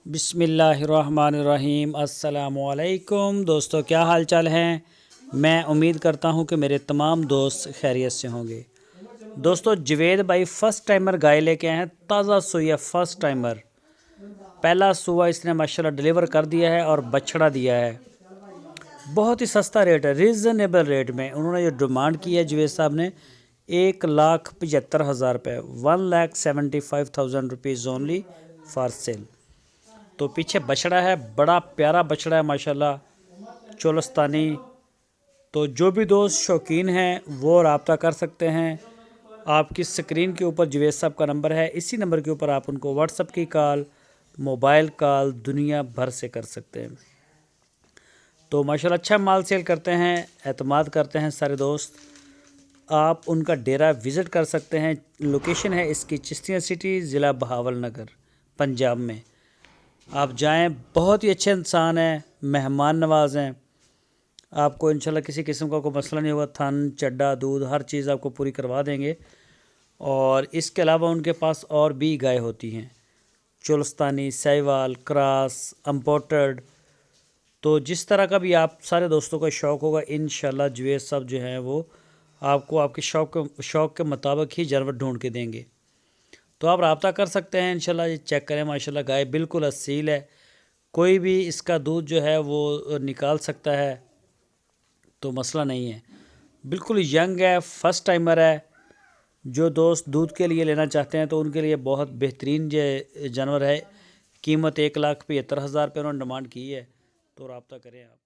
बिस्मिल्लाहिर्रहमानिर्रहीम। अस्सलामुअलैकुम दोस्तों, क्या हाल चाल हैं। मैं उम्मीद करता हूं कि मेरे तमाम दोस्त खैरियत से होंगे। दोस्तों, जावेद भाई फ़र्स्ट टाइमर गाय लेके आए हैं, ताज़ा सुई है। फ़र्स्ट टाइमर पहला सुआ इसने माशाल्लाह डिलीवर कर दिया है और बछड़ा दिया है। बहुत ही सस्ता रेट है, रीज़नेबल रेट में। उन्होंने जो डिमांड की है जावेद साहब ने 1,75,000 रुपये, 1,75,000 रुपीज़ ओनली फॉर सेल। तो पीछे बछड़ा है, बड़ा प्यारा बछड़ा है माशाल्लाह, चोलस्तानी। तो जो भी दोस्त शौकीन हैं वो रब्ता कर सकते हैं। आपकी स्क्रीन के ऊपर जावेद साहब का नंबर है, इसी नंबर के ऊपर आप उनको व्हाट्सएप की कॉल, मोबाइल कॉल दुनिया भर से कर सकते हैं। तो माशाल्लाह अच्छा माल सेल करते हैं, एतमाद करते हैं सारे दोस्त। आप उनका डेरा विज़िट कर सकते हैं। लोकेशन है इसकी चिश्तिया सिटी, ज़िला बहावल नगर, पंजाब में। आप जाएं, बहुत ही अच्छे इंसान हैं, मेहमान नवाज हैं। आपको इंशाल्लाह किसी किस्म का कोई मसला नहीं होगा। थन, चड्डा, दूध, हर चीज़ आपको पूरी करवा देंगे। और इसके अलावा उनके पास और भी गाय होती हैं, चोलस्तानी, साहिवाल, क्रॉस, इम्पोर्टेड। तो जिस तरह का भी आप सारे दोस्तों का शौक़ होगा, इंशाल्लाह जावेद साहब जो हैं वो आपको आपके शौक़ के मुताबिक ही जानवर ढूंढ के देंगे। तो आप रब्ता कर सकते हैं इंशाल्लाह। ये चेक करें, माशाल्लाह गाय बिल्कुल असील है, कोई भी इसका दूध जो है वो निकाल सकता है, तो मसला नहीं है। बिल्कुल यंग है, फ़र्स्ट टाइमर है। जो दोस्त दूध के लिए लेना चाहते हैं तो उनके लिए बहुत बेहतरीन जानवर है। कीमत 1,75,000 रुपये उन्होंने डिमांड की है, तो रब्ता करें आप।